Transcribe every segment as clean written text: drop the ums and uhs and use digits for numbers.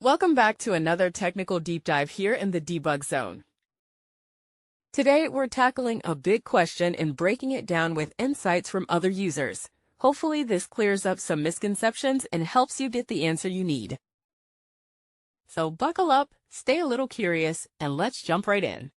Welcome back to another technical deep dive here in the debug zone. Today, we're tackling a big question and breaking it down with insights from other users. Hopefully, this clears up some misconceptions and helps you get the answer you need. So buckle up, stay a little curious, and let's jump right in.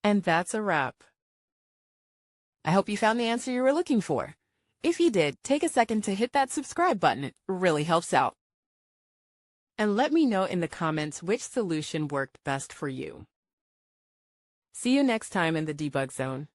And that's a wrap. I hope you found the answer you were looking for. If you did, take a second to hit that subscribe button. It really helps out. And let me know in the comments which solution worked best for you. See you next time in the debug zone.